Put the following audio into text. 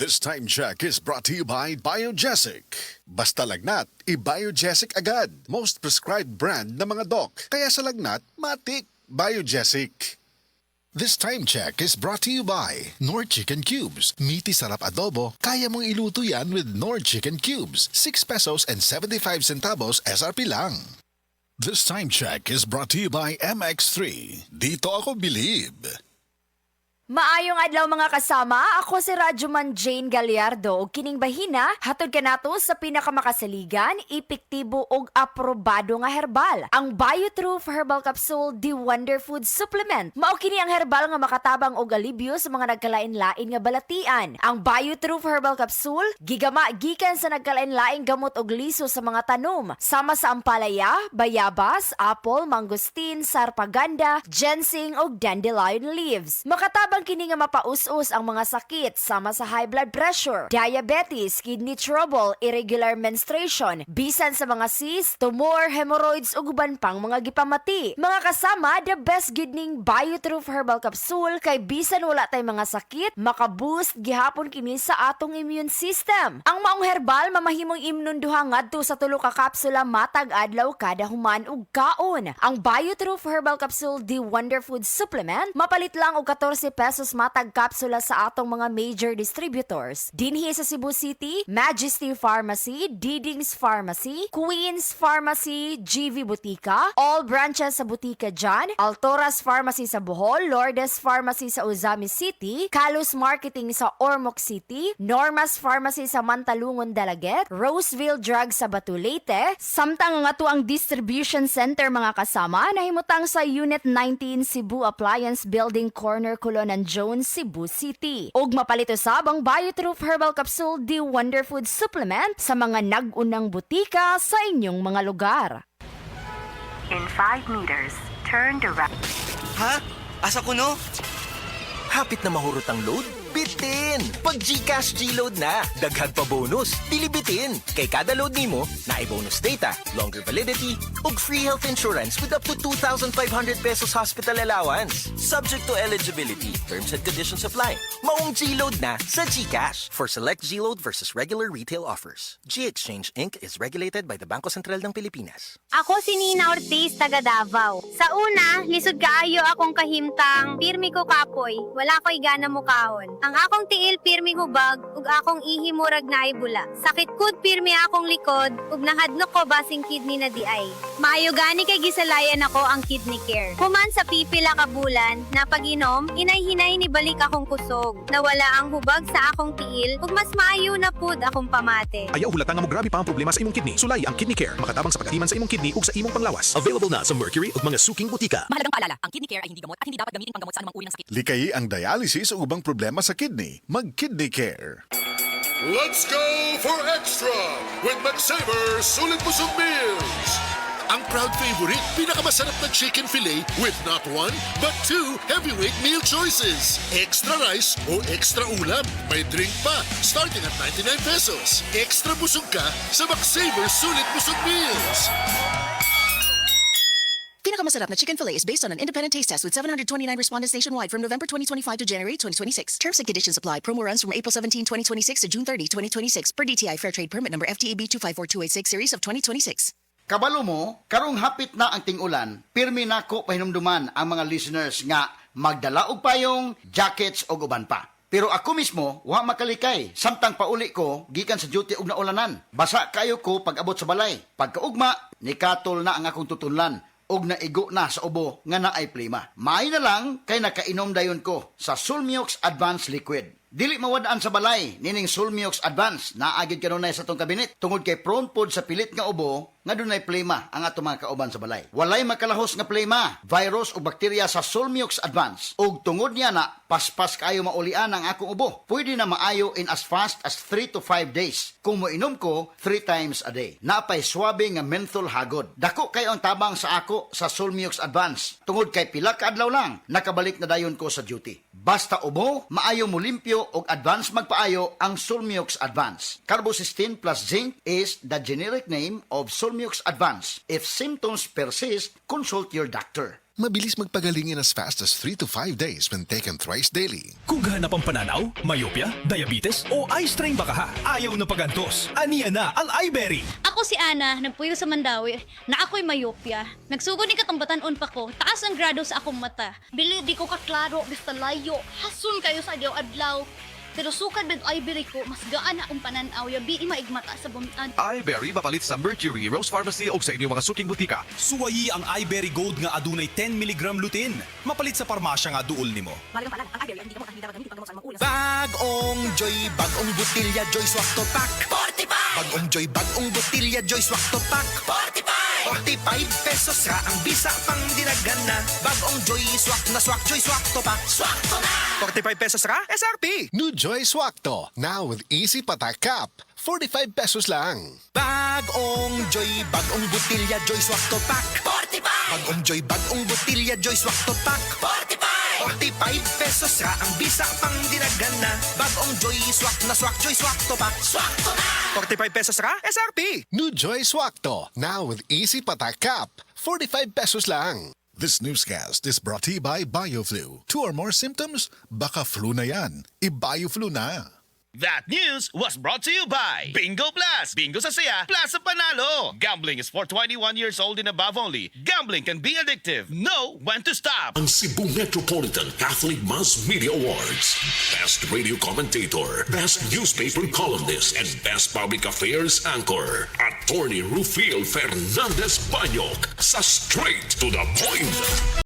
This time check is brought to you by Biogesic. Basta lagnat, i-Biogesic agad. Most prescribed brand ng mga doc. Kaya sa lagnat, matik. Biogesic. This time check is brought to you by Nord Chicken Cubes. Meaty sarap adobo, kaya mong iluto yan with Nord Chicken Cubes. 6 pesos and 75 centavos SRP lang. This time check is brought to you by MX3. Dito ako believe. Maayong adlaw mga kasama, ako si Radyoman Jane Gallardo ug kining bahina hatod kanato sa pinakamakasaligan, epektibo ug aprobado nga herbal, ang BioTruth Herbal Capsule The Wonder Food Supplement. Mao kini ang herbal nga makatabang og alibyo sa mga nagkalain-lain nga balatian. Ang BioTruth Herbal Capsule gigama gikan sa nagkalain-laing gamot og liso sa mga tanom, sama sa ampalaya, bayabas, apple, mangosteen, sarpaganda, ginseng ug dandelion leaves. Makatabang kini nga mapaus-us ang mga sakit sama sa high blood pressure, diabetes, kidney trouble, irregular menstruation, bisan sa mga cyst, tumor, hemorrhoids ug uban pang mga gipamati. Mga kasama, the best gid ning BioTruth Herbal Capsule kay bisan wala tay mga sakit, makaboost gihapon kini sa atong immune system. Ang maong herbal mamahimong imnunduha ngadto sa 3 ka kapsula matag adlaw kada human ug kaon. Ang BioTruth Herbal Capsule The Wonder Food Supplement mapalit lang og 14 pesos matag kapsula sa atong mga major distributors. Dinhi sa Cebu City, Majesty Pharmacy, Didings Pharmacy, Queens Pharmacy, GV Butika, all branches sa Butika dyan, Altoras Pharmacy sa Bohol, Lourdes Pharmacy sa Uzami City, Kalus Marketing sa Ormoc City, Normas Pharmacy sa Mantalungon Dalaget, Roseville Drug sa Batu Leyte, samtang nga to ang distribution center mga kasama nahimutang sa Unit 19 Cebu Appliance Building Corner Colonan Jones, Cebu City. Ug mapalit usab ang BioTruth Herbal Capsule The Wonder Food Supplement sa mga nag-unang butika sa inyong mga lugar. In 5 meters, turn to right. Ha? Asa ko no? Hapit na mahurot ang load? Bitin! Pag GCash G-Load na, daghan pa bonus, pilibitin. Kay kada load nimo, naay bonus data, longer validity, ug free health insurance with up to 2,500 pesos hospital allowance. Subject to eligibility, terms and conditions apply. Maong G-Load na sa GCash. For select G-Load versus regular retail offers. G-Exchange Inc. is regulated by the Bangko Sentral ng Pilipinas. Ako si Nina Ortiz, taga Davao. Sa una, lisod kaayo akong kahimtang, pirmi ko kapoy, wala ko'y gana mo kaon. Ang akong tiil pirmi hubag, ug akong ihimurag na bula. Sakit kud pirmi akong likod, ug nahadnok ko basing kidney na di ay. Maayo gani kay gisalayan ako ang kidney care. Human sa pipila ka bulan, na pag-inom, inay-hinay ni balik akong kusog. Nawala ang hubag sa akong tiil, ug mas maayo na pud akong pamate. Ayaw hulata nga mo grabe pa ang problema sa imong kidney. Sulay ang Kidney Care, makatabang sa pagatiman sa imong kidney ug sa imong panglawas. Available na sa Mercury ug mga suking butika. Mahalagang paalala, ang kidney care ay hindi gamot at hindi dapat gamitin panggamot sa anumang uri ng sakit. Likayi ang dialysis o ubang problema sa kidney. Mag-Kidney Care. Let's go for extra with McSaver Sulit Busog Meals. Ang proud favorite, pinakamasarap na chicken fillet with not 1 but 2 heavyweight meal choices. Extra rice o extra ulam. May drink pa, starting at 99 pesos. Extra busog ka sa McSaver Sulit Busog Meals. Pinakamasarap na chicken fillet is based on an independent taste test with 729 respondents nationwide from November 2025 to January 2026. Terms and conditions apply. Promo runs from April 17, 2026 to June 30, 2026 per DTI Fair Trade Permit number FTAB 254286 series of 2026. Kabalo mo, karong hapit na ang ting-ulan, pirmi nako pahinumduman ang mga listeners nga magdala og payong, jackets o uban pa. Pero ako mismo, wa makalikay. Samtang pauli ko, gikan sa duty og naulanan. Basa kayo ko pag abot sa balay. Pagkaugma, nikatol na ang akong tutunlan. Og naigo na sa ubo nga naay plima. Maay na lang kay nakainom dayon ko sa Sulmiox Advanced Liquid. Dili mawadaan sa balay nining Sulmiox Advanced naagid kanunay sa tong kabinet tungod kay prone pod sa pilit nga ubo nga dunay plema ang ato mga kauban sa balay. Walay makalahos nga plema, virus o bakterya sa Sulmiox Advanced. Og tungod niya na paspas kayo maulian ang akong ubo. Pwede na maayo in as fast as 3 to 5 days kung moinom ko 3 times a day. Napay swabe nga menthol hagod. Dako kayo ang tabang sa ako sa Sulmiox Advanced. Tungod kay pila ka adlaw lang nakabalik na dayon ko sa duty. Basta ubo, maayo mo limpyo og advance magpaayo ang Sulmiox Advance. Carbocysteine plus zinc is the generic name of Sulmiox Advance. If symptoms persist, consult your doctor. Mabilis magpagaling in as fast as 3 to 5 days when taken thrice daily. Kung hanap ang pananaw, myopia, diabetes o eye strain baka ha, ayaw na pagantos. Aniya na ang iBerry. Ako si Ana, nagpuyo sa Mandawi, na ako'y myopia. Nagsugod ni katong batanon pa ko, taas ang grado sa akong mata. Bili di ko kaklaro, basta layo, hasun kayo sa adlaw-adlaw. Pero sukad med iBerry ko, mas gaan na akong pananaw, yabi maigmata sa bumitan. iBerry mapalit sa Mercury, Rose Pharmacy o sa inyong mga suking butika. Suwayi ang iBerry Gold nga adunay 10 mg lutein. Mapalit sa parmasya nga duol nimo. Bagong Joy, bagong butilya, Joy Swak to Pack. 45! Bagong Joy, bagong butilya, Joy Swak to Pack. 45 pesos ra ang bisa pang dinagana. Bagong Joy Swak na Swak, Joy Swak to Pack. Swak to na! 45 pesos ra, SRP. New Joy Swakto, now with easy patak cap. 45 pesos lang. Bagong Joy, bagong butilya, Joy Swak to Pack. 45! Bagong Joy, bagong butilya, Joy Swak to Pack. 45 pesos ra ang bisa pang dinagana. Bagong Joy Swak na Swak, Joy Swak to Pack. Swak to na! 45 pesos ra, SRP. New Joy Swakto, now with easy patak cap. 45 pesos lang. This newscast is brought to you by BioFlu. 2 or more symptoms? Baka flu na yan. I-BioFlu na. That news was brought to you by Bingo Plus. Bingo sa saya, plus sa panalo. Gambling is for 21 years old and above only. Gambling can be addictive. Know when to stop. Ang Cebu Metropolitan Catholic Mass Media Awards. Best Radio Commentator, Best Newspaper Columnist, and Best Public Affairs Anchor. Attorney Rufil Fernandez Banyok sa Straight to the Point.